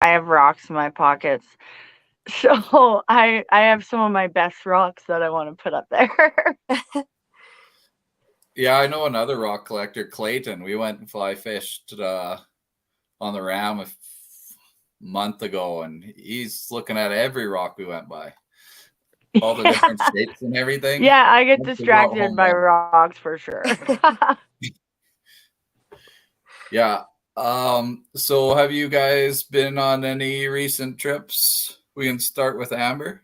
I have rocks in my pockets. So I have some of my best rocks that I want to put up there. Yeah, I know another rock collector, Clayton. We went and fly fished on the Ram a month ago, and he's looking at every rock we went by, all the Yeah. different shapes and everything. Yeah, I get Once we got distracted home, by then rocks for sure. yeah. So have you guys been on any recent trips? We can start with Amber.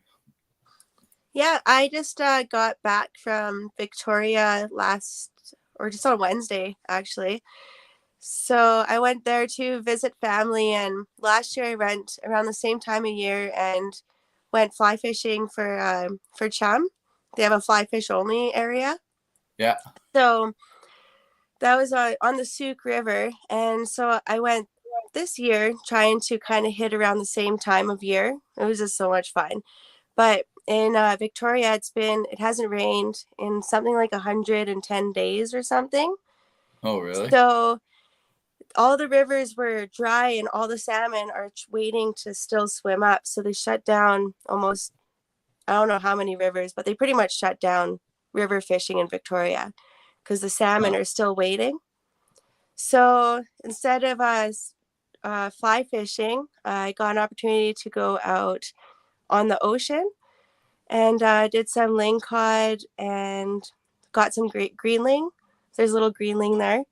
Yeah, I just got back from Victoria or just on Wednesday, actually. So I went there to visit family, and last year I went around the same time of year and went fly fishing for chum. They have a fly fish only area. Yeah. So that was on the Souk River, and so I went this year trying to kind of hit around the same time of year. It was just so much fun. But in Victoria, it hasn't rained in something like 110 days or something. Oh, really? So all the rivers were dry and all the salmon are waiting to still swim up. So they shut down almost, I don't know how many rivers, but they pretty much shut down river fishing in Victoria because the salmon Huh. are still waiting. So instead of us fly fishing, I got an opportunity to go out on the ocean and did some lingcod and got some great greenling. There's a little greenling there.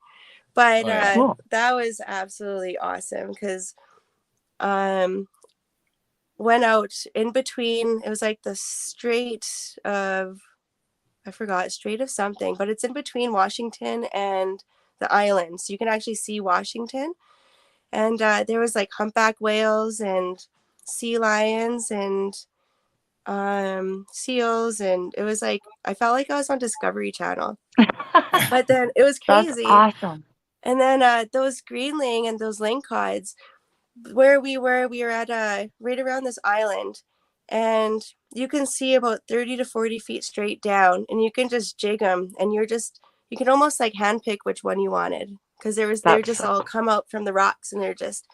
But Oh, yeah. Cool. that was absolutely awesome because um, went out in between. It was like the Strait of, I forgot, Strait of something, but it's in between Washington and the island. So you can actually see Washington. And there was like humpback whales and sea lions and seals, and it was like I felt like I was on Discovery Channel. But then it was That's crazy. awesome. And then those greenling and those lingcods, where we were at right around this island, and you can see about 30 to 40 feet straight down, and you can just jig them, and you can almost like handpick which one you wanted because they're That's just all come out from the rocks, and they're just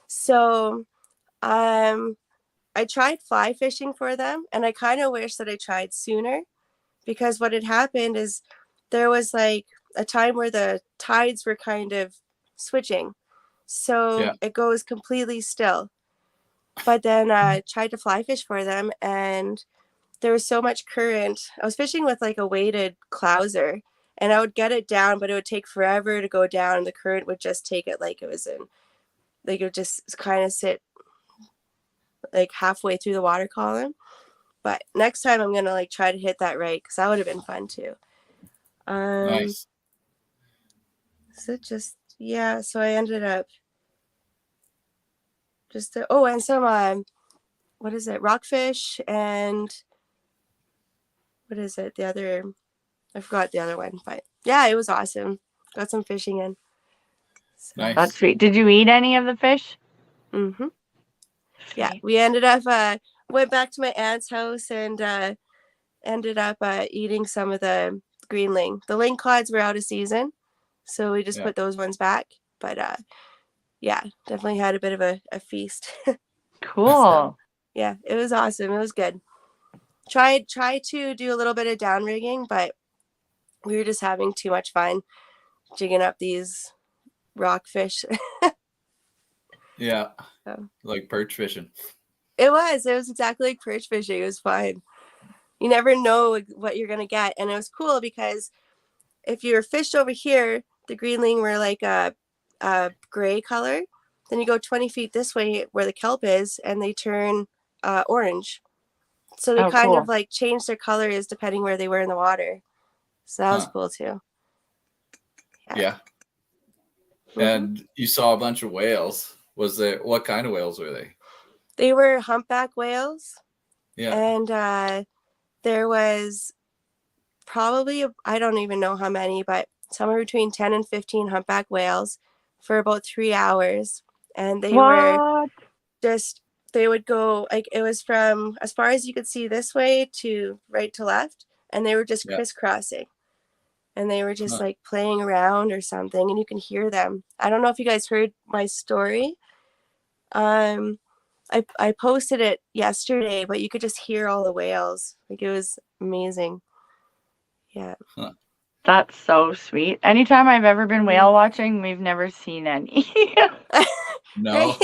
so I tried fly fishing for them, and I kind of wish that I tried sooner because what had happened is there was like a time where the tides were kind of switching. So Yeah. it goes completely still. But then I tried to fly fish for them, and there was so much current. I was fishing with like a weighted clouser, and I would get it down, but it would take forever to go down. And the current would just take it like it was in, like it would just kind of sit like halfway through the water column. But next time I'm gonna like try to hit that right because that would have been fun too. Nice. So just yeah, so I ended up and some what is it, rockfish, and what is it, the other, I forgot the other one, but yeah, it was awesome. Got some fishing in. So That's Nice. sweet. Did you eat any of the fish? mm-hmm. Yeah, Sweet. we ended up went back to my aunt's house and ended up eating some of the greenling. The lingcods were out of season, so we just Yeah. put those ones back. But yeah, definitely had a bit of a feast. So Cool. yeah, it was awesome. It was good. Try to do a little bit of down rigging, but we were just having too much fun jigging up these rockfish. Yeah. So Like perch fishing. it was exactly like perch fishing. It was fine. You never know what you're gonna get, and it was cool because if you were fished over here, the greenling were like a gray color. Then you go 20 feet this way where the kelp is, and they turn orange. So they Oh, kind of cool. like changed their colors depending where they were in the water. So that was Huh. cool too. Yeah. Yeah. Mm-hmm. And you saw a bunch of whales. Was there, what kind of whales were they? They were humpback whales, Yeah. and there was probably, I don't even know how many, but somewhere between 10 and 15 humpback whales for about 3 hours. And they were What? just, they would go like, it was from as far as you could see this way to right to left, and they were just Yeah. crisscrossing, and they were just Huh. like playing around or something, and you can hear them. I don't know if you guys heard my story I posted it yesterday, but you could just hear all the whales. Like, it was amazing. Yeah. Huh. That's so sweet. Anytime I've ever been whale Mhm. watching, we've never seen any. No. Right.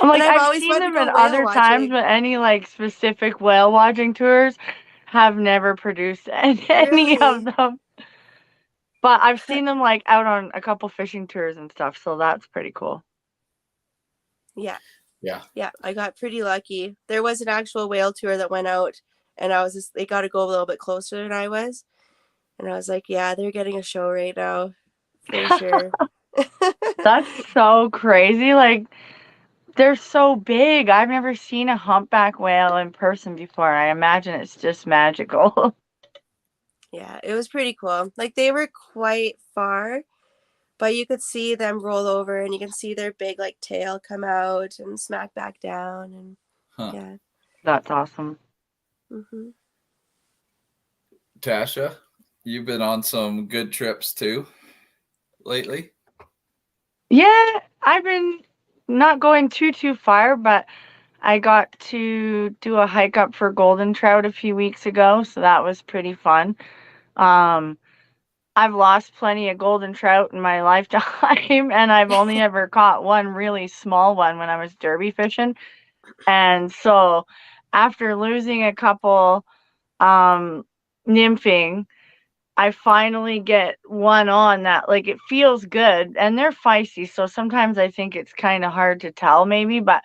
I'm And like, I've I've always seen wanted to them at go whale other times, watching. but any like specific whale watching tours have never produced any of Really? them. But I've seen them like out on a couple fishing tours and stuff, so that's pretty cool. Yeah. Yeah. Yeah. I got pretty lucky. There was an actual whale tour that went out, and I was just, they got to go a little bit closer than I was. And I was like, yeah, they're getting a show right now for sure. That's so crazy. Like, they're so big. I've never seen a humpback whale in person before. I imagine it's just magical. Yeah, it was pretty cool. Like, they were quite far, but you could see them roll over, and you can see their big like tail come out and smack back down, and Huh. yeah. That's awesome. Mm-hmm. Tasha, you've been on some good trips too lately. Yeah, I've been not going too far, but I got to do a hike up for golden trout a few weeks ago, so that was pretty fun. Um, I've lost plenty of golden trout in my lifetime, and I've only ever caught one really small one when I was derby fishing. And so after losing a couple nymphing, I finally get one on that, like, it feels good, and they're feisty, so sometimes I think it's kind of hard to tell maybe, but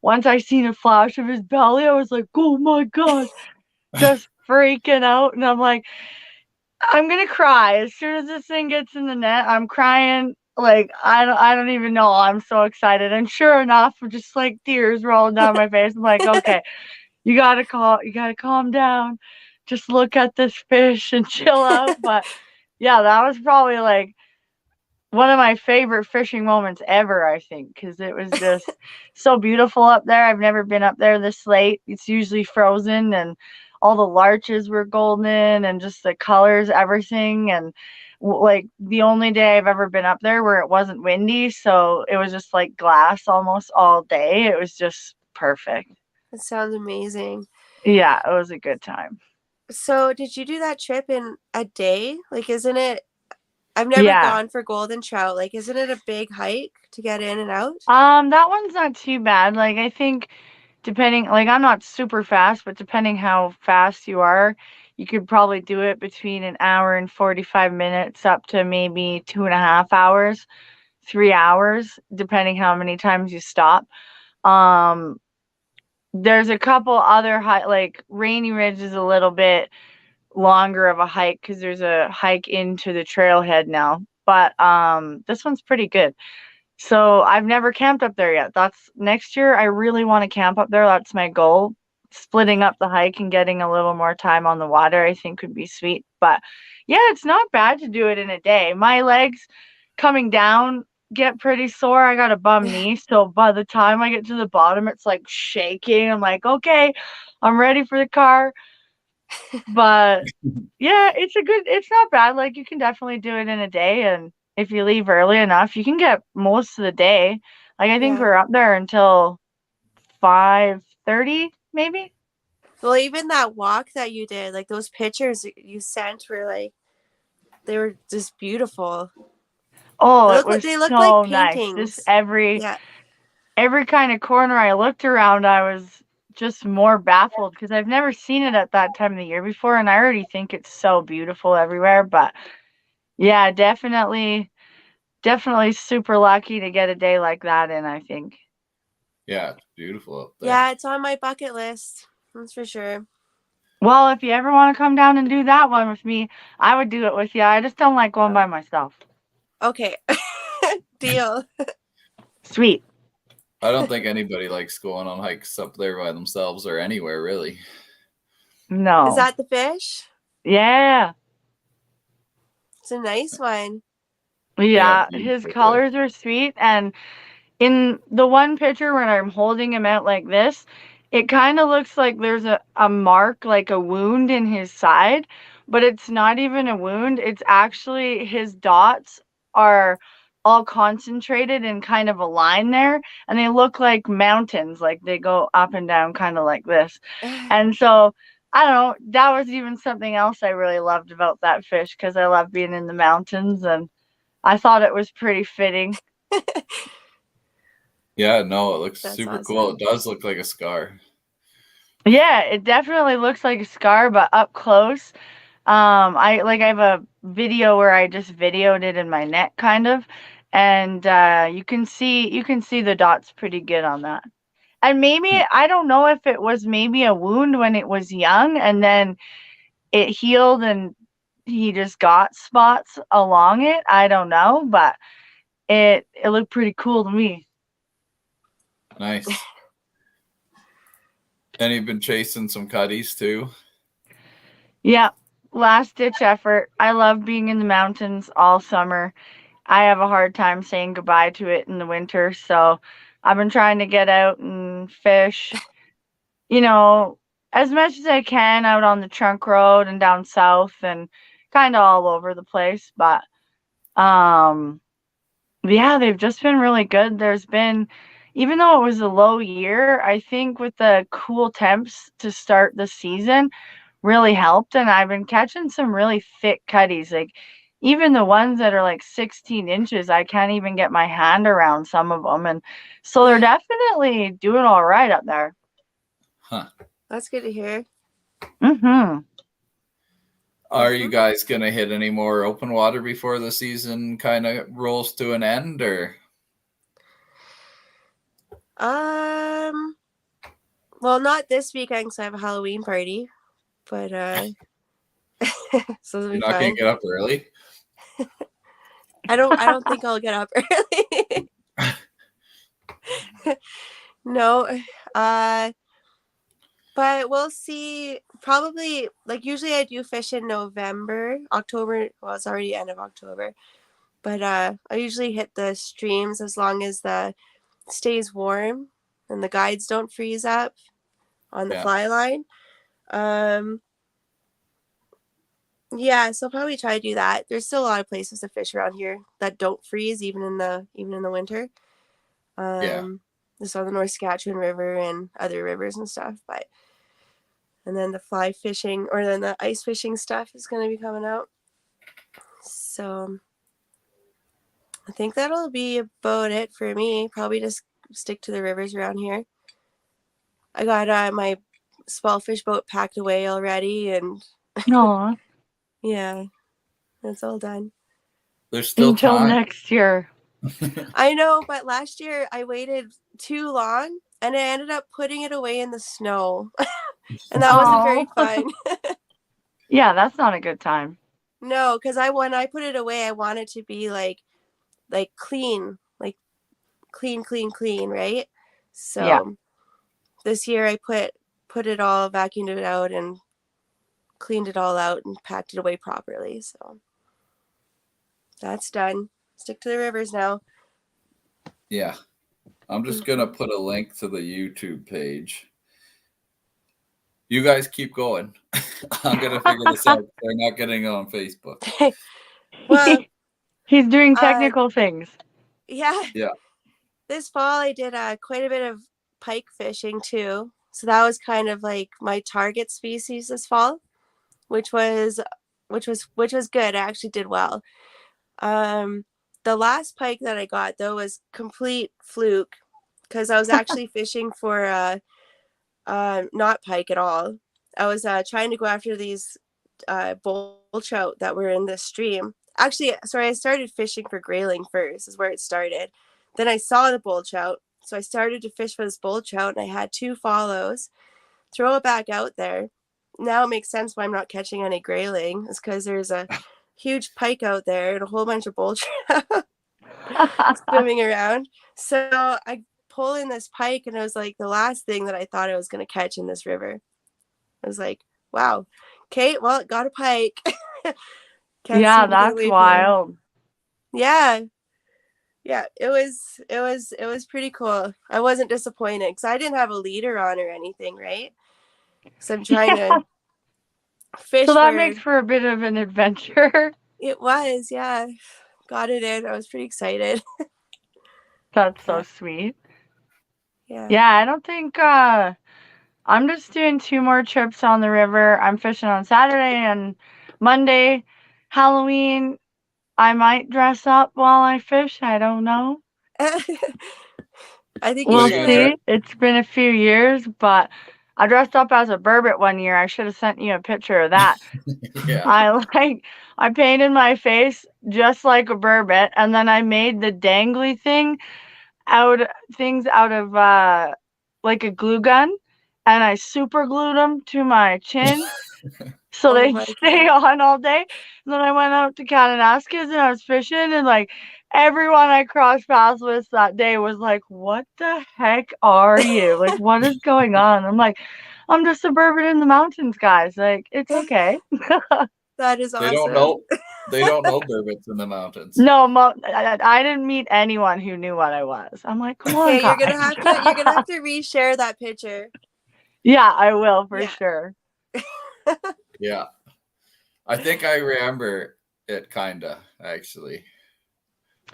once I seen a flash of his belly, I was like, oh my gosh, just freaking out, and I'm like, I'm gonna cry as soon as this thing gets in the net. I'm crying like I don't even know. I'm so excited, and sure enough, just like tears rolling down my face. I'm like, okay, you gotta calm down. Just look at this fish and chill out. But yeah, that was probably like one of my favorite fishing moments ever, I think, because it was just so beautiful up there. I've never been up there this late. It's usually frozen, and all the larches were golden, and just the colors, everything. And like the only day I've ever been up there where it wasn't windy, so it was just like glass almost all day. It was just perfect. It sounds amazing. Yeah, it was a good time. So, did you do that trip in a day? Like, isn't it? I've never Yeah. gone for golden trout. Like, isn't it a big hike to get in and out? That one's not too bad. Like, I think depending, like, I'm not super fast, but depending how fast you are, you could probably do it between an hour and 45 minutes up to maybe 2.5 hours, 3 hours, depending how many times you stop. Um, there's a couple other like Rainy Ridge is a little bit longer of a hike because there's a hike into the trailhead now. But this one's pretty good. So I've never camped up there yet. That's next year. I really want to camp up there. That's my goal. Splitting up the hike and getting a little more time on the water, I think would be sweet. But yeah, it's not bad to do it in a day. My legs coming down get pretty sore. I got a bum knee. So by the time I get to the bottom, it's like shaking. I'm like, okay, I'm ready for the car. But yeah, it's not bad. Like, you can definitely do it in a day, and if you leave early enough, you can get most of the day. Like, I think Yeah. we're up there until 5:30 maybe. Well, even that walk that you did, like those pictures you sent were like, they were just beautiful. Oh, it was They look like so nice. Just paintings. every Yeah. kind of corner I looked around, I was just more baffled because I've never seen it at that time of the year before, and I already think it's so beautiful everywhere. But yeah, definitely super lucky to get a day like that in, I think. Yeah, it's beautiful up there. Yeah, it's on my bucket list. That's for sure. Well, if you ever want to come down and do that one with me, I would do it with you. I just don't like going by myself. Okay. Deal. Sweet. I don't think anybody likes going on hikes up there by themselves or anywhere really. No. Is that the fish? Yeah. It's a nice one. Yeah, Yeah, his colors are sweet, and in the one picture when I'm holding him out like this, it kind of looks like there's a mark, like a wound in his side, but it's not even a wound. It's actually his dots are all concentrated in kind of a line there, and they look like mountains, like they go up and down kind of like this. And so I don't know, that was even something else I really loved about that fish, because I love being in the mountains, and I thought it was pretty fitting. Yeah, no, it looks That's super awesome. cool. It does look like a scar. Yeah, it definitely looks like a scar, but up close, I have a video where I just videoed it in my neck kind of, and you can see the dots pretty good on that. And maybe, I don't know if it was maybe a wound when it was young and then it healed and he just got spots along it. I don't know, but it looked pretty cool to me. Nice. And you've been chasing some cutties too? Yeah, last ditch effort. I love being in the mountains all summer. I have a hard time saying goodbye to it in the winter, so I've been trying to get out and fish, you know, as much as I can out on the trunk road and down south and kind of all over the place. But yeah, they've just been really good. There's been, even though it was a low year, I think with the cool temps to start the season really helped, and I've been catching some really thick cutties. Like even the ones that are like 16 inches, I can't even get my hand around some of them, and so they're definitely doing all right up there. Huh. That's good to hear. Mm-hmm. Are you guys going to hit any more open water before the season kind of rolls to an end, or? Well, not this weekend because I have a Halloween party, but so it'll be You're not going fun. to get up early? I don't think I'll get up early. No. But we'll see. Probably, like, usually I do fish in November, October. Well, it's already end of October. But I usually hit the streams as long as the stays warm and the guides don't freeze up on the fly line. Yeah, so I'll probably try to do that. There's still a lot of places to fish around here that don't freeze even in the winter. Just on the North Saskatchewan River and other rivers and stuff. And then the fly fishing, or then the ice fishing stuff is going to be coming out. So I think that'll be about it for me. Probably just stick to the rivers around here. I got my small fish boat packed away already, and Aw. yeah, that's all done. There's still Until time. next year. I know, but last year I waited too long and I ended up putting it away in the snow. And that wasn't very fun. Yeah, that's not a good time. No, because when I put it away, I want it to be like clean, like clean, right? So Yeah. this year I put it all, vacuumed it out and cleaned it all out and packed it away properly. So that's done. Stick to the rivers now. Yeah. I'm just going to put a link to the YouTube page. You guys keep going. I'm going to figure this out. They're not getting it on Facebook. Well, he's doing technical things. Yeah. Yeah. This fall I did quite a bit of pike fishing too. So that was kind of like my target species this fall, which was good. I actually did well. The last pike that I got though was complete fluke because I was actually fishing for not pike at all. I was trying to go after these bull trout that were in the stream. Actually, sorry, I started fishing for grayling first, is where it started. Then I saw the bull trout, so I started to fish for this bull trout, and I had 2 follows. Throw it back out there. Now it makes sense why I'm not catching any grayling. It's because there's a huge pike out there and a whole bunch of bull trout swimming around. So I pull in this pike, and it was like the last thing that I thought I was going to catch in this river. I was like, wow. Okay, well, it got a pike. Yeah, that's wild. Yeah, it was pretty cool. I wasn't disappointed because I didn't have a leader on or anything, right? So I'm trying to fish. So that makes for a bit of an adventure. It was, yeah. got it in. I was pretty excited. That's so Yeah. sweet. Yeah. Yeah, I don't think I'm just doing 2 more trips on the river. I'm fishing on Saturday and Monday. Halloween, I might dress up while I fish. I don't know. I think you What are We'll you gonna should. try? see. It's been a few years, but I dressed up as a burbot one year. I should have sent you a picture of that. Yeah. I painted my face just like a burbot, and then I made the dangly out things out of like a glue gun, and I super glued them to my chin so Oh they'd my stay god. on all day. And then I went out to Kananaskis and I was fishing, and like everyone I crossed paths with that day was like, "What the heck are you? Like, what is going on?" I'm like, "I'm just a burbot in the mountains, guys. Like, it's okay." That is They don't awesome. know. They don't know burbot in the mountains. No, I didn't meet anyone who knew what I was. I'm like, "Come on, Okay, guys." you're gonna have to reshare that picture. Yeah, I will for Yeah. sure. Yeah. I think I remember it kinda, actually.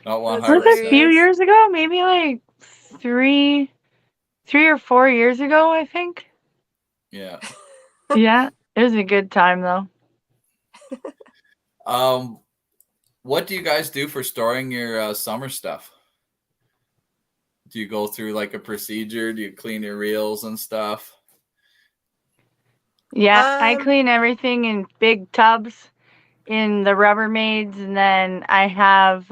Not That's Was it a 100%. few hilarious. years ago? Maybe like three or 4 years ago, I think. Yeah. Yeah, it was a good time though. What do you guys do for storing your summer stuff? Do you go through like a procedure? Do you clean your reels and stuff? Yeah, I Um, clean everything in big tubs in the Rubbermaids, and then I have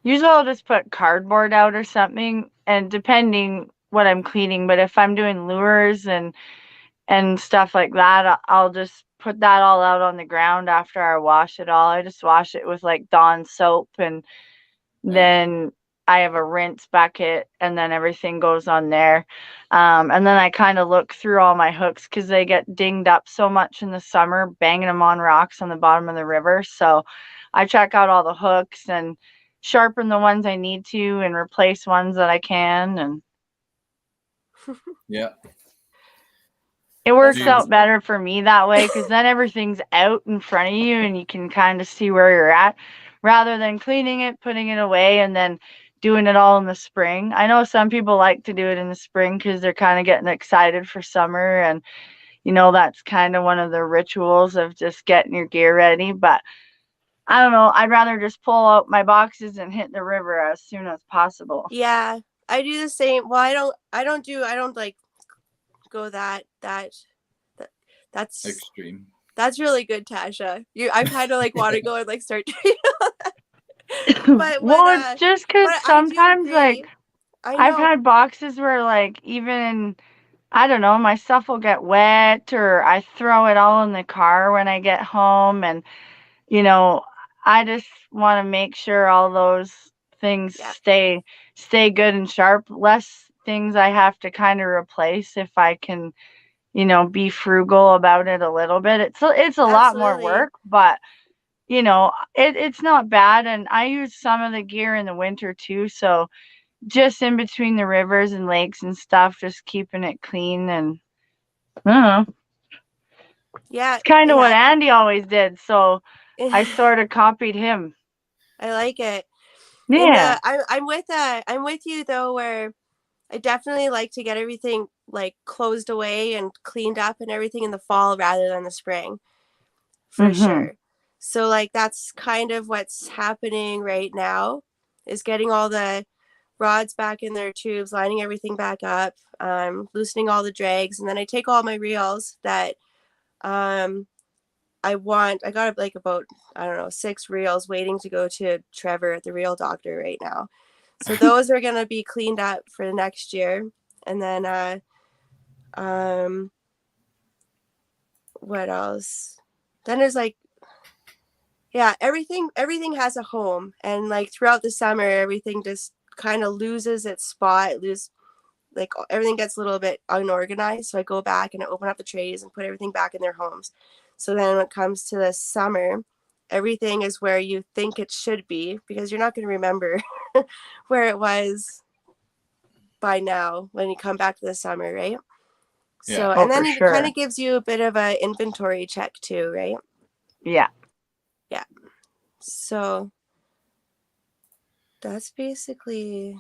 usually I'll just put cardboard out or something, and depending what I'm cleaning, but if I'm doing lures and stuff like that, I'll just put that all out on the ground after I wash it all. I just wash it with like Dawn soap, and Yeah. then I have a rinse bucket, and then everything goes on there. And then I kind of look through all my hooks because they get dinged up so much in the summer, banging them on rocks on the bottom of the river. So I check out all the hooks and sharpen the ones I need to and replace ones that I can. And Yeah. it that works sounds out fun. better for me that way because then everything's out in front of you and you can kind of see where you're at rather than cleaning it, putting it away, and then doing it all in the spring. I know some people like to do it in the spring because they're kind of getting excited for summer, and that's kind of one of the rituals of just getting your gear ready. But I don't know, I'd rather just pull out my boxes and hit the river as soon as possible. Yeah, I do the same. Well, I don't like go that's Extreme. that's really good, Tasha. I kind of like want to go and like start doing, but Well, it's just because but I do sometimes, like, agree. I I've know. had boxes where, like, even I don't know, my stuff will get wet or I throw it all in the car when I get home, and you know, I just want to make sure all those things Yeah, stay good and sharp. Less things I have to kind of replace if I can, be frugal about it a little bit. It's a lot more absolutely. work, but it's not bad, and I use some of the gear in the winter too, so just in between the rivers and lakes and stuff, just keeping it clean. And I don't know. Yeah, It's kind of what yeah. Andy always did, so I sort of copied him. I like it. Yeah. I'm with you though, where I definitely like to get everything like closed away and cleaned up and everything in the fall rather than the spring, for Mhm. sure. So like that's kind of what's happening right now, is getting all the rods back in their tubes, lining everything back up, loosening all the drags, and then I take all my reels that um I got like about, I don't know, 6 reels waiting to go to Trevor at the reel doctor right now. So those are gonna be cleaned up for the next year. And then um what else? Then there's like, yeah, everything has a home, and like throughout the summer everything just kind of loses its spot, like everything gets a little bit unorganized. So I go back and I open up the trays and put everything back in their homes. So then when it comes to the summer, everything is where you think it should be, because you're not going to remember where it was by now when you come back to the summer, right? Yeah. So, Oh, and for then it kind sure. of gives you a bit of an inventory check too, right? Yeah. Yeah. So that's basically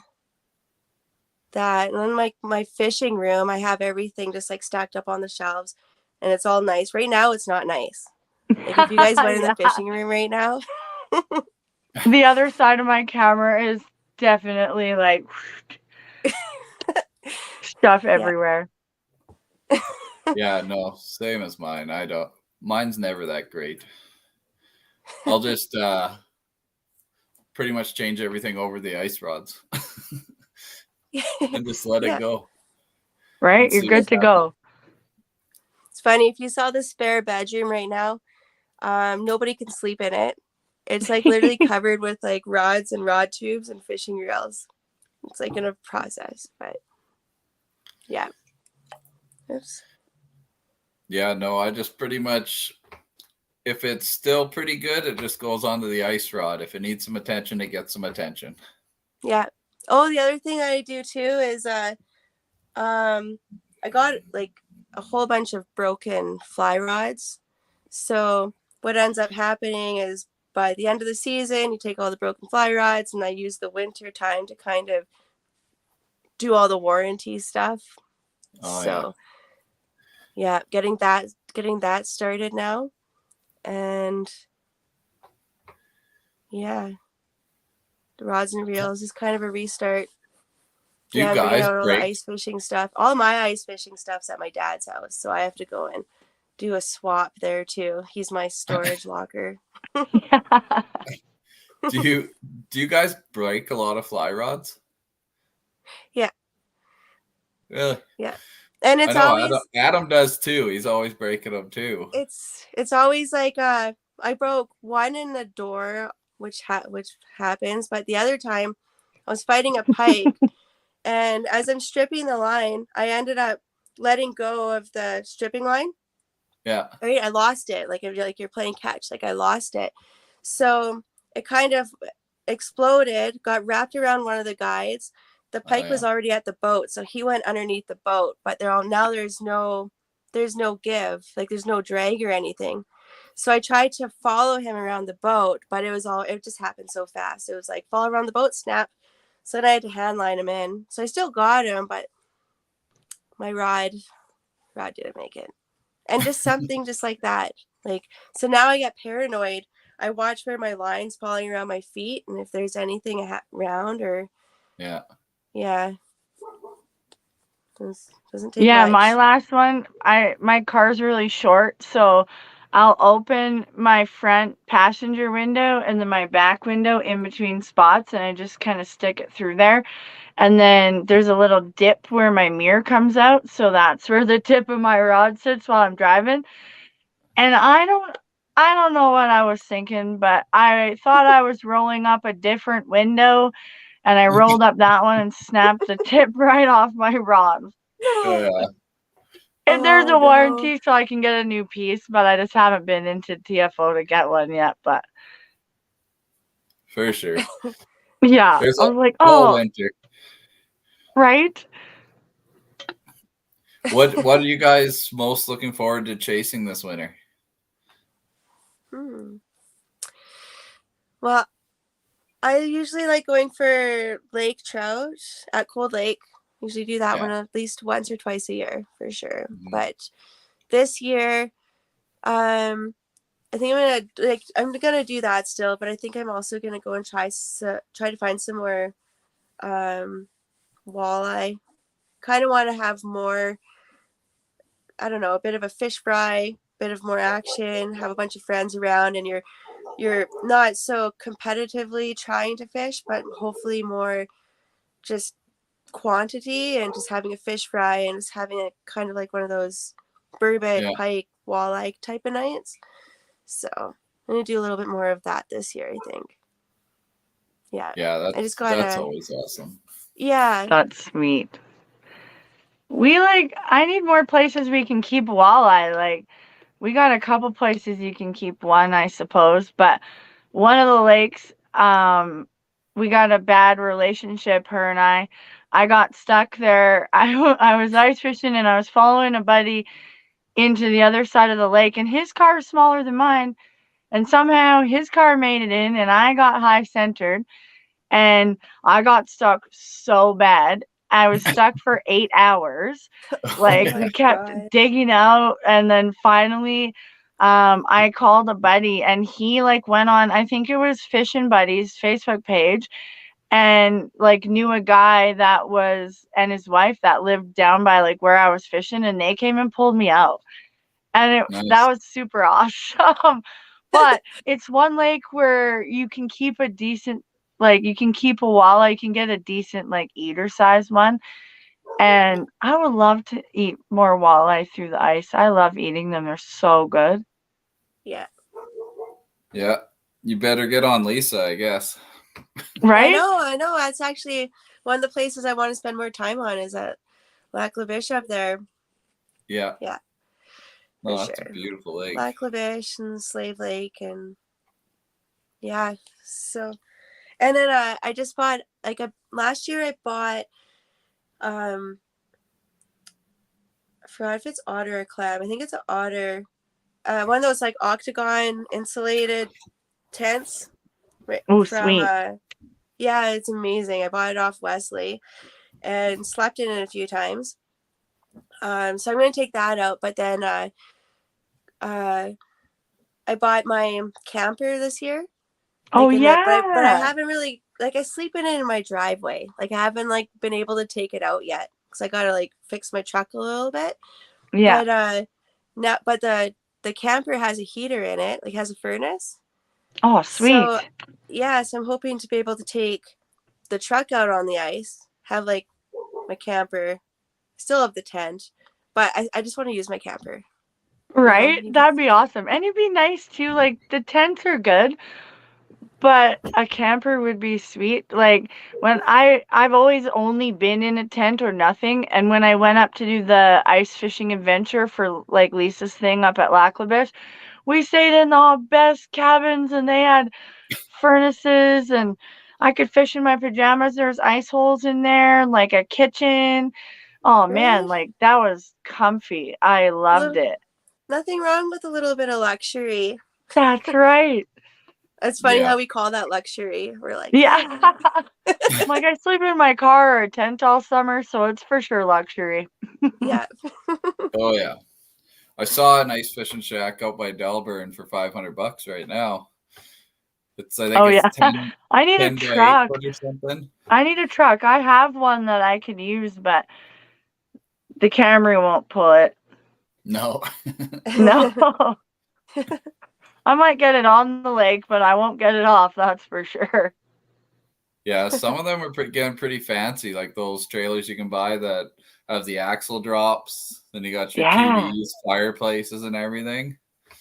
that. And then my fishing room, I have everything just like stacked up on the shelves, and it's all nice. Right now, it's not nice. Like if you guys went in the Yeah. fishing room right now, The other side of my camera is definitely like stuff yeah, everywhere. Yeah, no, same as mine. I don't. Mine's never that great. I'll just pretty much change everything over the ice rods and just let it yeah. go Right? and You're see what good to happens. go. It's funny if you saw the spare bedroom right now. Nobody can sleep in it. It's like literally covered with like rods and rod tubes and fishing reels. It's like in a process, but yeah. Oops. Yeah, no, I just pretty much, if it's still pretty good, it just goes onto the ice rod. If it needs some attention, it gets some attention. Yeah. Oh, the other thing I do too is I got like a whole bunch of broken fly rods. So what ends up happening is by the end of the season, you take all the broken fly rods, and I use the winter time to kind of do all the warranty stuff. Oh yeah. So yeah, getting that started now. And yeah, the rods and reels is kind of a restart. Do you Yeah, I'm bringing guys out all the break? ice fishing stuff. All my ice fishing stuff's at my dad's house, so I have to go and do a swap there too. He's my storage locker. Yeah. Do you guys break a lot of fly rods? Yeah, Really? yeah. And I it's know Adam, always Adam does too. He's always breaking them too. it's always like I broke one in the door, which happens, but the other time I was fighting a pike, and as I'm stripping the line, I ended up letting go of the stripping line. Yeah. Right, I lost it. Like if you're playing catch, like I lost it. So it kind of exploded, got wrapped around one of the guides. The Oh pike was yeah. already at the boat, so he went underneath the boat. But now there's no give, like there's no drag or anything. So I tried to follow him around the boat, but it just happened so fast. It was like fall around the boat, snap. So then I had to hand line him in. So I still got him, but my rod didn't make it. And just something just like that. Like, so now I get paranoid. I watch where my line's falling around my feet, and if there's anything around, or Yeah. yeah, doesn't take Yeah, my much. last one, my car's really short, so I'll open my front passenger window and then my back window in between spots, and I just kind of stick it through there. And then there's a little dip where my mirror comes out, so that's where the tip of my rod sits while I'm driving. And I don't know what I was thinking, but I thought I was rolling up a different window, and I rolled up that one and snapped the tip right off my rod. Oh yeah. And there's Oh a no. warranty, so I can get a new piece, but I just haven't been into TFO to get one yet. But For sure. yeah, There's I was like, a whole oh, winter. right? What are you guys most looking forward to chasing this winter? Well, I usually like going for lake trout at Cold Lake. Usually do that Yeah. one at least once or twice a year for sure. Mhm. But this year, I think I'm gonna do that still, but I think I'm also gonna go and try to find some more walleye. Kind of want to have more, I don't know, a bit of a fish fry, bit of more action, have a bunch of friends around, and you're not so competitively trying to fish, but hopefully more just quantity and just having a fish fry and just having a kind of like one of those burbot, Yeah. pike, walleye type of nights. So I'm gonna do a little bit more of that this year, I think. Yeah. Yeah, I just that's gotta, always awesome. yeah. That's sweet. I need more places we can keep walleye. Like, we got a couple places you can keep one, I suppose, but one of the lakes, we got a bad relationship, her and I. I got stuck there. I was ice fishing and I was following a buddy into the other side of the lake, and his car is smaller than mine. And somehow his car made it in, and I got high centered. and I got stuck so bad. I was stuck for 8 hours. Oh Like, my we kept God. digging out, and then finally, I called a buddy, and he, like, went on, I think it was Fishing Buddies Facebook page, and, like, knew a guy that was and his wife that lived down by, like, where I was fishing, and they came and pulled me out. And that Nice. was super awesome. But it's one lake where you can keep a decent, like, you can keep a walleye, you can get a decent, like, eater size one. And I would love to eat more walleye through the ice. I love eating them. They're so good. Yeah. Yeah. You better get on Lisa, I guess. Right? I know. That's actually one of the places I want to spend more time on is at Lac La Biche up there. Yeah. Yeah, No, for that's a sure. beautiful lake. Lac La Biche and Slave Lake, and yeah. So, and then I just bought last year I bought I forgot if it's otter or clam. I think it's an otter. One of those like octagon insulated tents, right Oh, from sweet. yeah, it's amazing. I bought it off Wesley and slept in it a few times. So I'm gonna take that out, but then I bought my camper this year. Oh, Like in the but I yeah. haven't really like I sleep in it in my driveway. Like I haven't like been able to take it out yet because I gotta like fix my truck a little bit. Yeah. But now but the camper has a heater in it, like has a furnace. Oh, So sweet. yeah, so I'm hoping to be able to take the truck out on the ice, have like my camper, still have the tent, but I just want to use my camper. You know, Right? That'd be awesome. And it'd be nice too. Like, the tents are good, but a camper would be sweet. Like, when I've always only been in a tent or nothing, and when I went up to do the ice fishing adventure for, like, Lisa's thing up at Lac La Biche, we stayed in the best cabins, and they had furnaces, and I could fish in my pajamas. There's ice holes in there, like a kitchen. Oh man, right? like, that was comfy. I loved Little, it. nothing wrong with a little bit of luxury. That's right. It's funny Yeah. how we call that luxury. We're like, Yeah. yeah, Like, I sleep in my car or a tent all summer, so it's for sure luxury. yeah. Oh yeah. I saw an ice fishing shack out by Delburn for $500 right now. It's I think Oh it's yeah. 10, I need a 10 by 8 truck. foot or something. I need a truck. I have one that I can use, but the Camry won't pull it. No. No. I might get it on the lake, but I won't get it off, that's for sure. Yeah, some of them are getting pretty fancy, like those trailers you can buy that have the axle drops. Then you got your Yeah. TVs, fireplaces, and everything.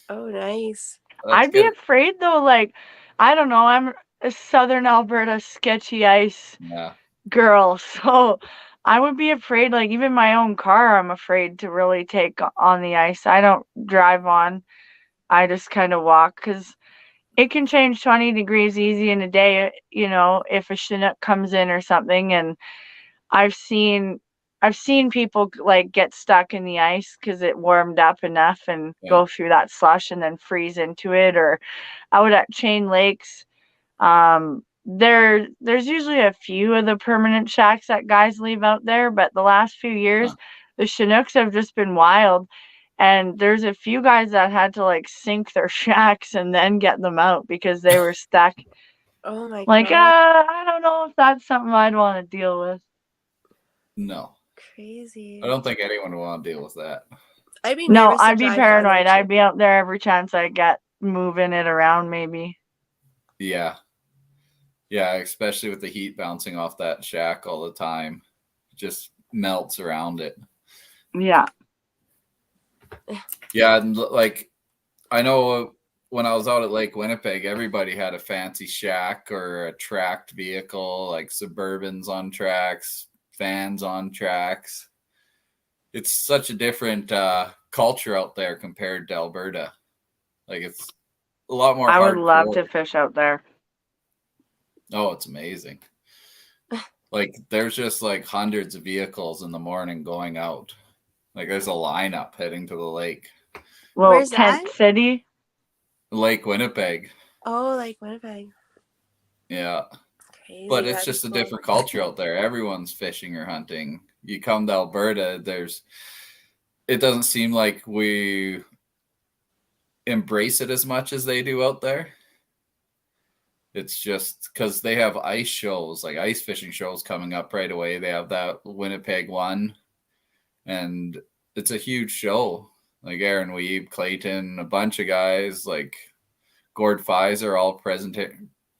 Oh, nice. That's I'd be good. afraid though, like, I don't know, I'm a Southern Alberta sketchy ice Yeah. girl, so I would be afraid, like, even my own car, I'm afraid to really take on the ice. I don't drive on. I just kind of walk because it can change 20 degrees easy in a day, if a Chinook comes in or something. And I've seen I've seen people like get stuck in the ice because it warmed up enough and Yeah. go through that slush and then freeze into it. Or out at Chain Lakes, there's usually a few of the permanent shacks that guys leave out there, but the last few years, Huh. the Chinooks have just been wild. And there's a few guys that had to like sink their shacks and then get them out because they were stuck. Oh my Like, God. I don't know if that's something I'd want to deal with. No. Crazy. I don't think anyone would want to deal with that. I'd be No, nervous to I'd be drive down there paranoid. too. I'd be out there every chance I get moving it around, maybe. Yeah. Yeah, especially with the heat bouncing off that shack all the time. It just melts around it. Yeah. Yeah, and like I know when I was out at Lake Winnipeg, everybody had a fancy shack or a tracked vehicle, like Suburbans on tracks, vans on tracks. It's such a different culture out there compared to Alberta. Like it's a lot more I would love hardcore. to fish out there. Oh, it's amazing. Like there's just like hundreds of vehicles in the morning going out. Like there's a lineup heading to the lake. Little Where's tent that? city. Lake Winnipeg. Oh, like Winnipeg. Yeah. Crazy. But it's That'd be just a cool. different culture out there. Everyone's fishing or hunting. You come to Alberta, it doesn't seem like we embrace it as much as they do out there. It's just because they have ice shows, like ice fishing shows coming up right away. They have that Winnipeg one, and it's a huge show. Like Aaron Weeb, Clayton, a bunch of guys like Gord Pfizer all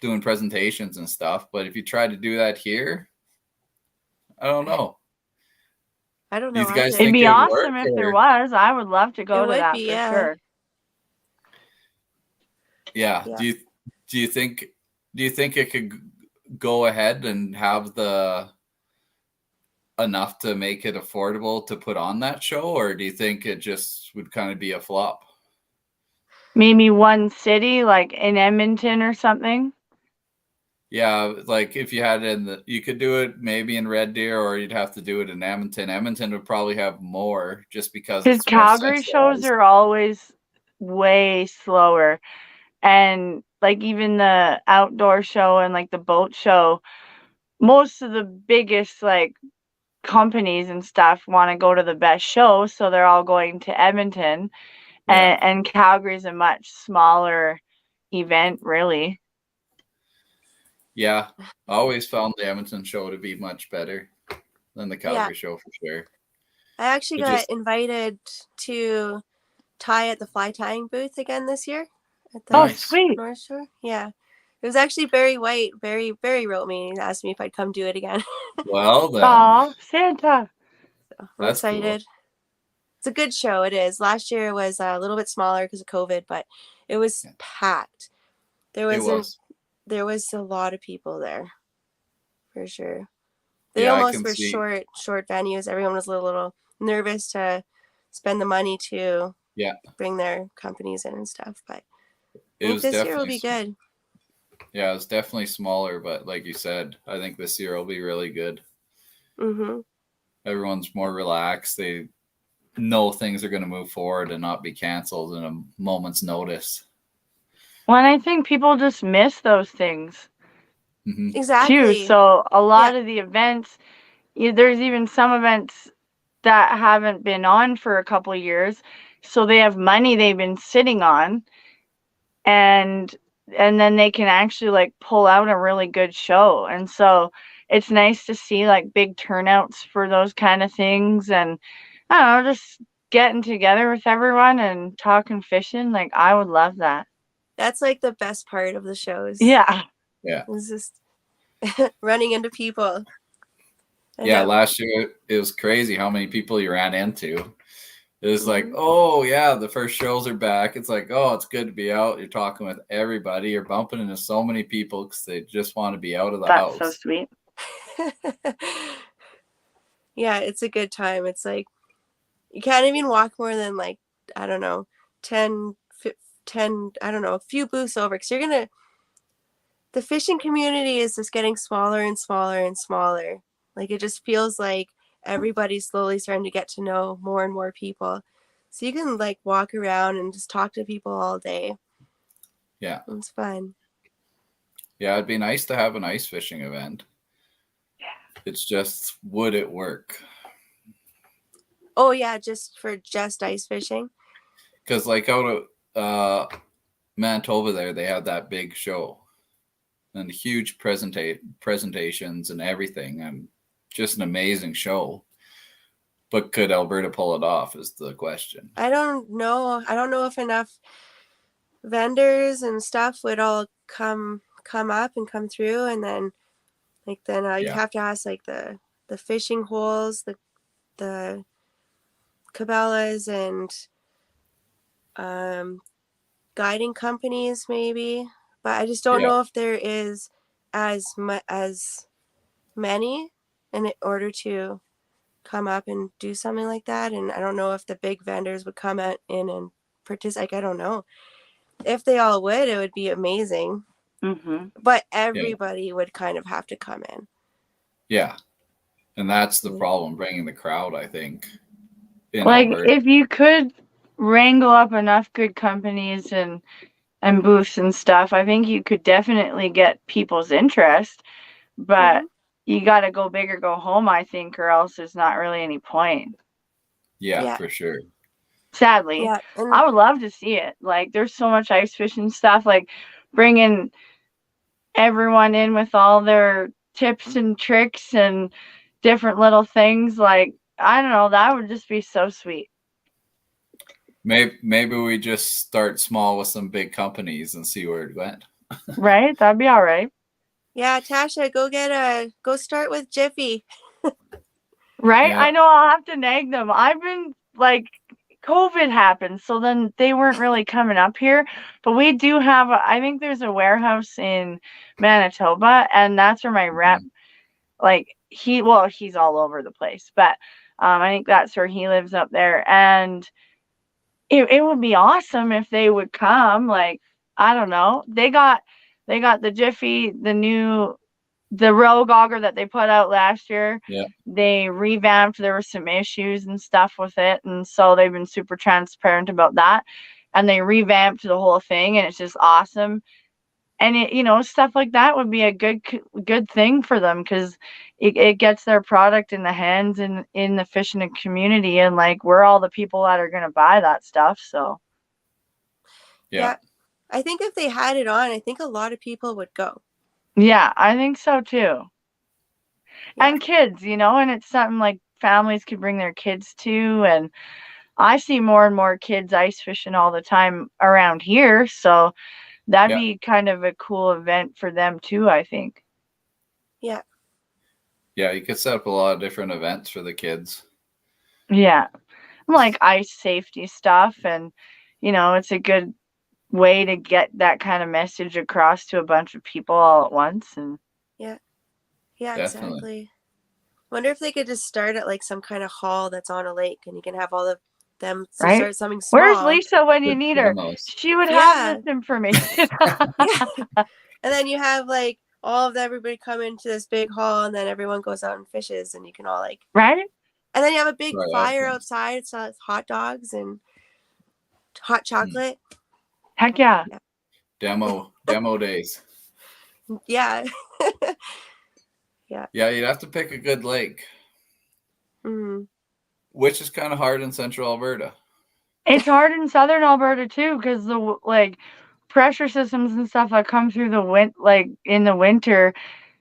doing presentations and stuff. But if you try to do that here, I don't know. I don't Do know you guys either. It'd think be it would awesome work? if there Or? was. I would love to go It to would that be, for yeah. sure. Yeah. Yeah. Do you think it could go ahead and have the enough to make it affordable to put on that show, or do you think it just would kind of be a flop? Maybe one city, like in Edmonton or something. Yeah, like if you had it you could do it maybe in Red Deer, or you'd have to do it in Edmonton. Edmonton would probably have more just because Because it's more Calgary shows centralized. are always way slower. And like even the outdoor show and like the boat show, most of the biggest like companies and stuff want to go to the best show, so they're all going to Edmonton. Yeah. And Calgary's a much smaller event, really. Yeah. I always found the Edmonton show to be much better than the Calgary show for sure. I actually It got just invited to tie at the fly tying booth again this year at the Oh, Nice. sweet. North Shore. Yeah. It was actually Barry White. Barry wrote me and asked me if I'd come do it again. well then. Aw, Santa. So I'm That's cool. excited. It's a good show. It is. Last year was a little bit smaller because of COVID, but it was packed. There was a lot of people there, for sure. They Yeah, I almost can were see. short venues. Everyone was a little nervous to spend the money to Yeah. bring their companies in and stuff. But I It think was this year will definitely be good. Yeah, it's definitely smaller, but like you said, I think this year will be really good. Mm-hmm. Everyone's more relaxed. They know things are going to move forward and not be canceled in a moment's notice. Well, and I think people just miss those things Hmm. Exactly. too. So a lot of the events, there's even some events that haven't been on for a couple of years, so they have money they've been sitting on, and then they can actually like pull out a really good show. And so it's nice to see like big turnouts for those kind of things, and I don't know, just getting together with everyone and talking fishing. Like I would love that. That's like the best part of the shows. Yeah. Yeah. It's just running into people. Yeah, last year it was crazy how many people you ran into. It was like, Mhm. oh yeah, the first shows are back. It's like, oh, it's good to be out. You're talking with everybody. You're bumping into so many people because they just want to be out of the That's house. so sweet. Yeah, it's a good time. It's like you can't even walk more than like, I don't know, 10, I don't know, a few booths over, because the fishing community is just getting smaller and smaller and smaller. Like it just feels like everybody's slowly starting to get to know more and more people. So you can like walk around and just talk to people all day. Yeah. It's fun. Yeah, it'd be nice to have an ice fishing event. Yeah. It's just, would it work? Oh yeah, just ice fishing. Because like out of Manitoba there, they had that big show and huge presentations and everything, and just an amazing show. But could Alberta pull it off is the question. I don't know. I don't know if enough vendors and stuff would all come up and come through, and then you'd have to ask like the fishing holes, the Cabela's, and guiding companies maybe. But I just don't know if there is as many in order to come up and do something like that. And I don't know if the big vendors would come in and participate. I don't know. If they all would, it would be amazing. Mm-hmm. But everybody would kind of have to come in. Yeah. And that's the problem, bringing the crowd, I think. Like Alberta. if you could wrangle up enough good companies and booths and stuff, I think you could definitely get people's interest. but Mhm. you got to go big or go home, I think, or else there's not really any point. Yeah, Yeah. for sure. Sadly, Yeah. And I would love to see it. Like, there's so much ice fishing stuff, like bringing everyone in with all their tips and tricks and different little things. Like, I don't know, that would just be so sweet. Maybe we just start small with some big companies and see where it went. Right? That'd be all right. yeah, Tasha, go start with Jiffy. Right? Yeah. I know I'll have to nag them. I've been like, COVID happened, so then they weren't really coming up here. But we do have, I think there's a warehouse in Manitoba, and that's where my rep, Mhm. like, he's all over the place, but I think that's where he lives up there. And it would be awesome if they would come. Like, I don't know. They got the Jiffy, the Rogue auger that they put out last year. Yeah. They revamped. There were some issues and stuff with it, and so they've been super transparent about that. And they revamped the whole thing, and it's just awesome. And stuff like that would be a good thing for them, because it gets their product in the hands and in the fishing community, and like, we're all the people that are gonna buy that stuff. So Yeah. I think if they had it on, I think a lot of people would go. yeah, I think so too. Yeah. And kids, and it's something like families could bring their kids to. And I see more and more kids ice fishing all the time around here, so that'd Yeah. be kind of a cool event for them too, I think. Yeah. Yeah, you could set up a lot of different events for the kids. Yeah. Like ice safety stuff, and it's a good way to get that kind of message across to a bunch of people all at once. And Yeah. Yeah, Definitely. exactly. Wonder if they could just start at like some kind of hall that's on a lake, and you can have all of them to right? start something Where's small. Lisa when you The need her? demos. She would have Yeah. this information. Yeah. And then you have like everybody come into this big hall, and then everyone goes out and fishes, and you can all like, Right? and then you have a big Right, fire excellent. outside. So it's hot dogs and hot chocolate. Heck yeah. Demo days. Yeah. Yeah, you'd have to pick a good lake, Mhm. which is kind of hard in central Alberta. It's hard in southern Alberta too, because like pressure systems and stuff that come through like in the winter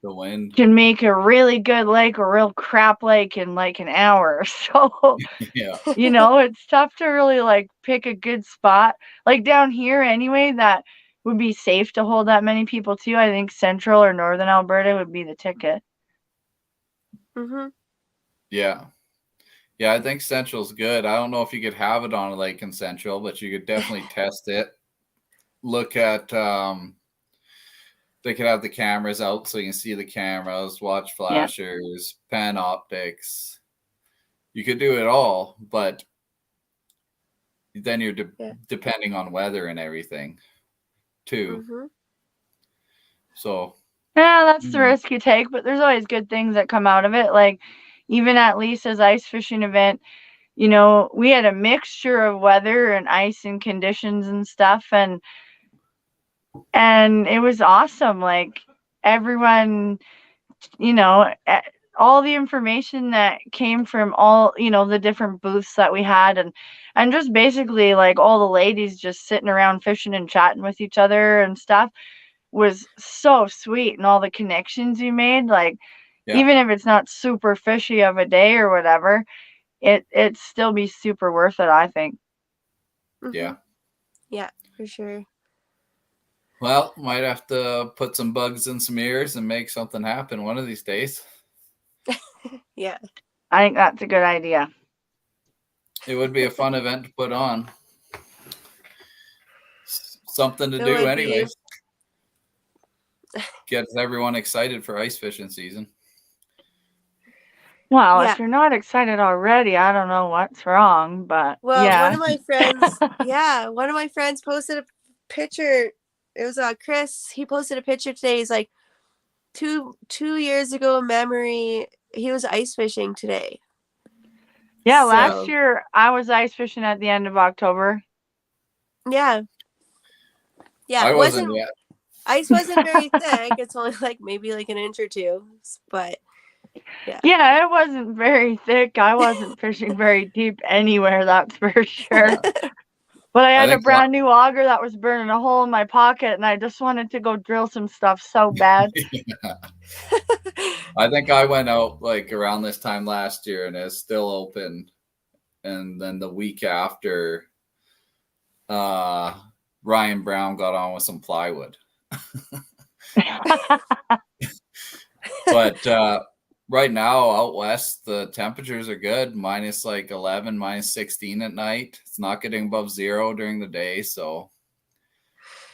The wind. can make a really good lake a real crap lake in like an hour. So Yeah. it's tough to really like pick a good spot. Like down here anyway, that would be safe to hold that many people too. I think central or northern Alberta would be the ticket. Mhm. Yeah. Yeah, I think Central's good. I don't know if you could have it on a lake in Central, but you could definitely test it. Look at they could have the cameras out so you can see the cameras, watch Yeah. flashers, pan optics. You could do it all, but then you're depending on weather and everything too. Mhm. So Yeah, that's the risk you take, but there's always good things that come out of it. Like, even at Lisa's ice fishing event, we had a mixture of weather and ice and conditions and stuff, and it was awesome. Like, everyone, all the information that came from all, the different booths that we had, and just basically like all the ladies just sitting around fishing and chatting with each other and stuff was so sweet, and all the connections you made, like, yeah. even if it's not super fishy of a day or whatever, it'd still be super worth it, I think. Yeah. Mhm. Yeah, for sure. Well, might have to put some bugs in some ears and make something happen one of these days. Yeah. I think that's a good idea. It would be a fun event to put on. Something to It do would be. anyways. Gets everyone excited for ice fishing season. Well, Yeah. if you're not excited already, I don't know what's wrong, but Well, yeah. one of my friends posted a picture. It was Chris. He posted a picture today. He's like, two years ago memory. He was ice fishing today. Yeah, So- last year I was ice fishing at the end of October. Yeah. Yeah. I It wasn't yet. Ice wasn't very thick. It's only like maybe like an inch or two, but yeah. Yeah, it wasn't very thick. I wasn't fishing very deep anywhere, that's for sure. But I I had a think brand new auger that was burning a hole in my pocket, and I just wanted to go drill some stuff so bad. I think I went out like around this time last year and it's still open. And then the week after, Ryan Brown got on with some plywood. But right now out west, the temperatures are good, minus like 11, minus 16 at night. It's not getting above 0 during the day. So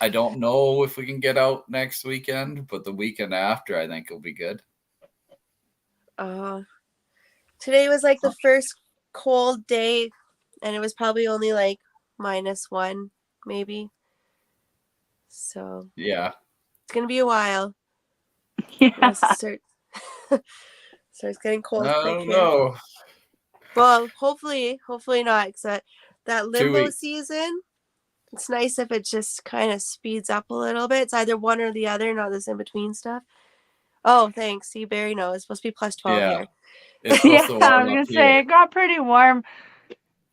I don't know if we can get out next weekend, but the weekend after, I think it'll be good. Today was like the first cold day, and it was probably only like -1, maybe. So Yeah. it's gonna be a while. Yeah. Unless it starts getting cold I quick don't here. know. Well, hopefully not. Because that 2 limbo weeks. season, it's nice if it just kind of speeds up a little bit. It's either one or the other, not this in between stuff. Oh, thanks. See, Barry knows. It's supposed to be +12 Yeah. here. It's Yeah, supposed to I warm was up gonna say here. it got pretty warm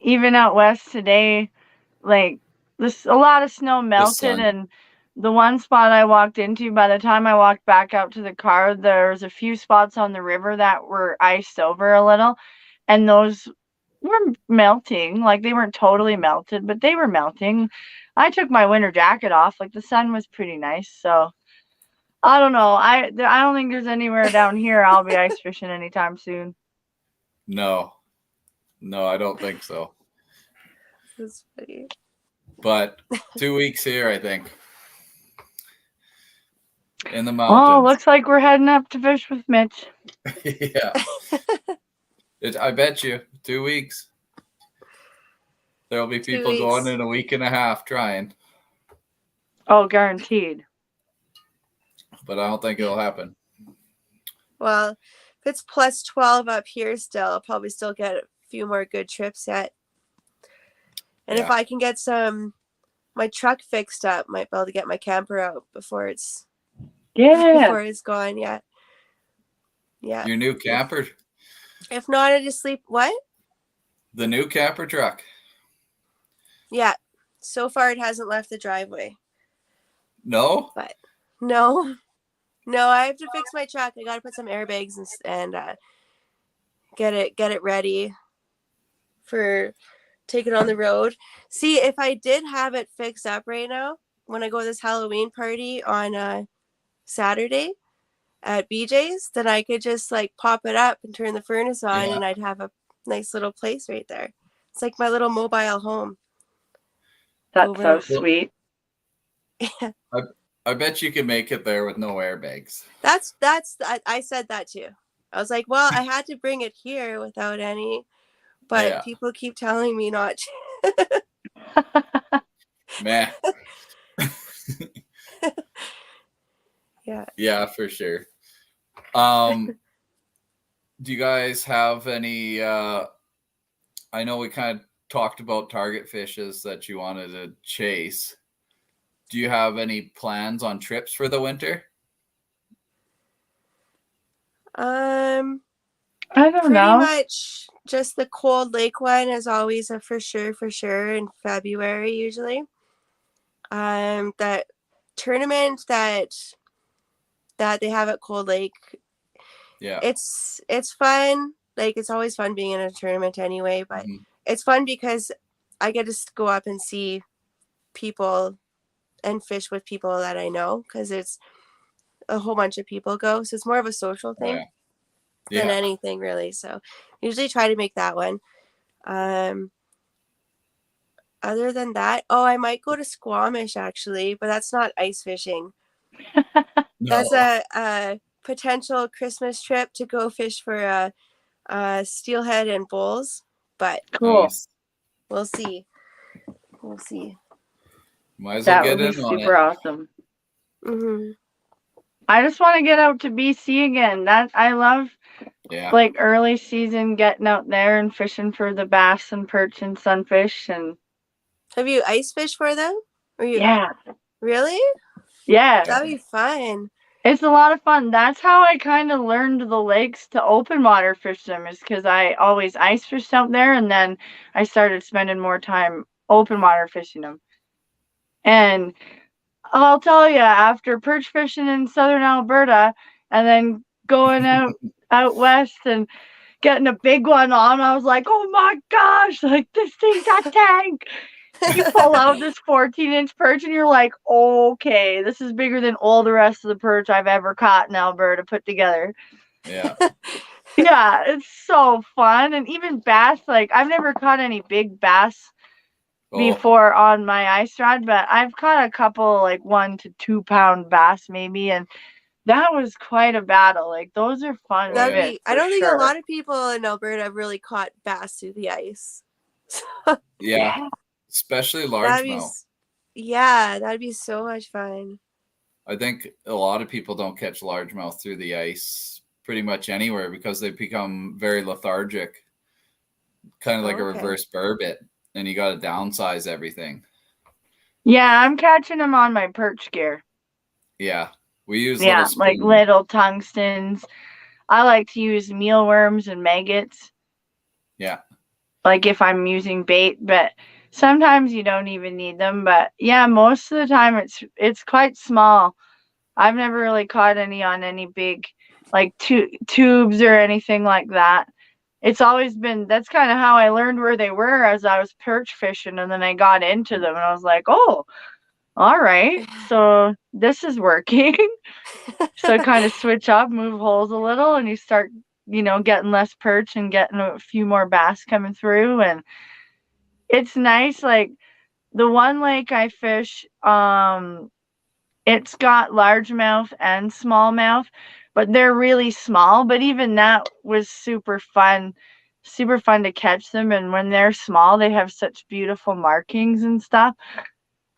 even out west today. Like a lot of snow melted, sun. and the one spot I walked into, by the time I walked back out to the car, there was a few spots on the river that were iced over a little, and those were melting. Like they weren't totally melted, but they were melting. I took my winter jacket off. Like the sun was pretty nice, so I don't know. I don't think there's anywhere down here I'll be ice fishing anytime soon. No, I don't think so. That's funny. But 2 weeks here, I think. In the Oh, mountains. looks like we're heading up to fish with Mitch. Yeah. I bet you 2 weeks. There'll be 2 people weeks. going in a week and a half trying. Oh, guaranteed. But I don't think it'll happen. Well, if it's +12 up here still, I'll probably still get a few more good trips yet. And if I can get my truck fixed up, might be able to get my camper out before it's gone. Yeah. Your new camper? If not, I just sleep. What? The new camper truck? Yeah. So far, it hasn't left the driveway. No? But no, I have to fix my truck. I got to put some airbags and get it ready for taking on the road. See, if I did have it fixed up right now, when I go to this Halloween party on Saturday at BJ's, then I could just like pop it up and turn the furnace on, and I'd have a nice little place right there. It's like my little mobile home. That's so sweet. Yeah. I bet you can make it there with no airbags. I said that too. I was like, well, I had to bring it here without any, but people keep telling me not to. Meh. Yeah. Yeah, for sure. Do you guys have any I know we kind of talked about target fishes that you wanted to chase. Do you have any plans on trips for the winter? I don't pretty know. much just the Cold Lake one is always a for sure in February usually. That tournament that they have at Cold Lake, it's fun. Like it's always fun being in a tournament anyway, but it's fun because I get to go up and see people and fish with people that I know, because it's a whole bunch of people go, so it's more of a social thing than anything really. So usually try to make that one. Other than that, I might go to Squamish actually, but that's not ice fishing. That's a potential Christmas trip to go fish for steelhead and bulls, but cool. We'll see. Might as well get in on it. That would be super awesome. Mm-hmm. I just want to get out to BC again. That I love, like early season, getting out there and fishing for the bass and perch and sunfish. And have you ice fished for them? Yeah. Really? Yeah. That'd be fun. It's a lot of fun. That's how I kind of learned the lakes to open water fish them, is because I always ice fished out there, and then I started spending more time open water fishing them. And I'll tell you, after perch fishing in southern Alberta and then going out west and getting a big one on, I was like, oh my gosh, like this thing's a tank. You pull out this 14-inch perch and you're like, okay, this is bigger than all the rest of the perch I've ever caught in Alberta put together. Yeah. Yeah, it's so fun. And even bass, like I've never caught any big bass Oh, before on my ice rod, but I've caught a couple like 1 to 2 pound bass maybe, and that was quite a battle. Like those are fun Oh, to yeah. fit I for don't think a sure. lot of people in Alberta have really caught bass through the ice. Yeah. Especially That'd be, largemouth. yeah, that'd be so much fun. I think a lot of people don't catch largemouth through the ice pretty much anywhere because they become very lethargic, kind of like a Okay. reverse burbot, and you got to downsize everything. Yeah, I'm catching them on my perch gear. Yeah. We use Yeah, little like spoons. little tungstens. I like to use mealworms and maggots, Yeah. like if I'm using bait, but sometimes you don't even need them. But yeah, most of the time it's quite small. I've never really caught any on any big like tubes or anything like that. It's always been, that's kind of how I learned where they were, as I was perch fishing, and then I got into them and I was like, oh, all right, so this is working. So kind of switch up, move holes a little, and you start, getting less perch and getting a few more bass coming through. And it's nice. Like the one lake I fish, it's got largemouth and smallmouth, but they're really small. But even that was super fun to catch them. And when they're small, they have such beautiful markings and stuff.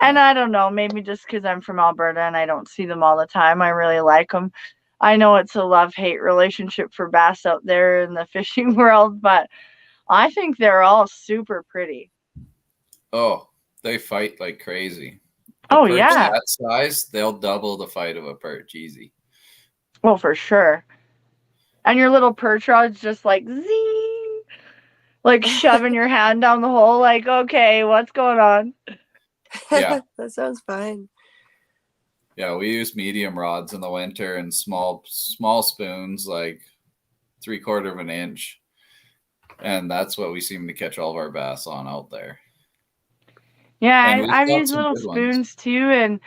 And Yeah. I don't know, maybe just because I'm from Alberta and I don't see them all the time, I really like them. I know it's a love-hate relationship for bass out there in the fishing world, but I think they're all super pretty. Oh, they fight like crazy. A Oh, perch yeah. that size, they'll double the fight of a perch easy. Well, for sure. And your little perch rod's just like zing, like shoving your hand down the hole, like, okay, what's going on? Yeah. That sounds fun. Yeah, we use medium rods in the winter and small spoons, like 3/4 of an inch, and that's what we seem to catch all of our bass on out there. And Yeah, we've I've got used some little good ones. spoons too, and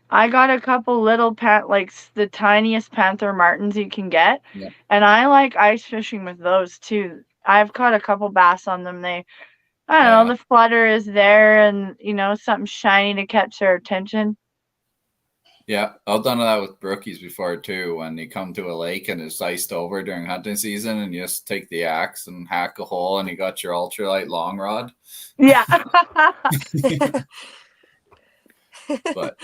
I got a couple little the tiniest panther martins you can get, Yeah, and I like ice fishing with those too. I've caught a couple bass on them. I oh don't yeah, know, the flutter is there, and something shiny to catch their attention. yeah. I've done that with brookies before too. When you come to a lake and it's iced over during hunting season, and you just take the axe and hack a hole, and you got your ultralight long rod. Yeah. But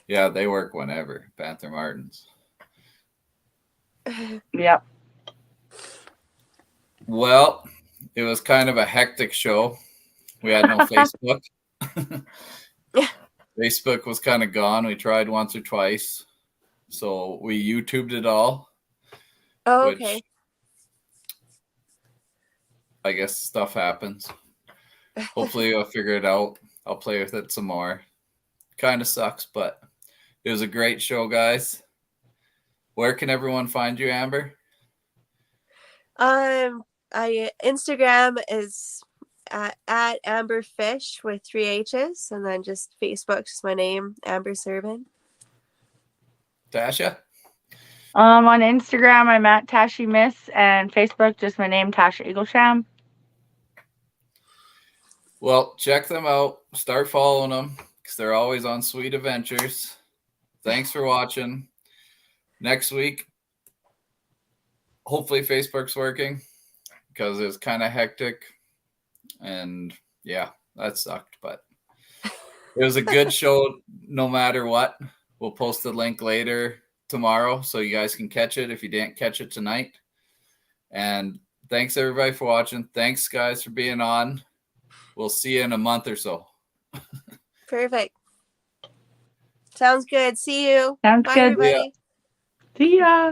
yeah, they work whenever. Panther martins. Yep. Well, it was kind of a hectic show. We had no Facebook. Facebook was kind of gone. We tried once or twice. So we YouTubed it all, Oh, which okay. I guess stuff happens. Hopefully I'll figure it out. I'll play with it some more. Kind of sucks, but it was a great show, guys. Where can everyone find you, Amber? I Instagram is at Amber Fish with 3 H's, and then just Facebook, just my name, Amber Servin. Tasha? On Instagram, I'm at Tashi Miss, and Facebook, just my name, Tasha Eaglesham. Well, check them out. Start following them because they're always on sweet adventures. Thanks for watching. Next week, hopefully Facebook's working because it's kind of hectic. And yeah, that sucked, but it was a good show no matter what. We'll post the link later tomorrow so you guys can catch it if you didn't catch it tonight. And thanks everybody for watching. Thanks guys for being on. We'll see you in a month or so. Perfect. Sounds good. See you. Sounds Bye, good. everybody. See ya.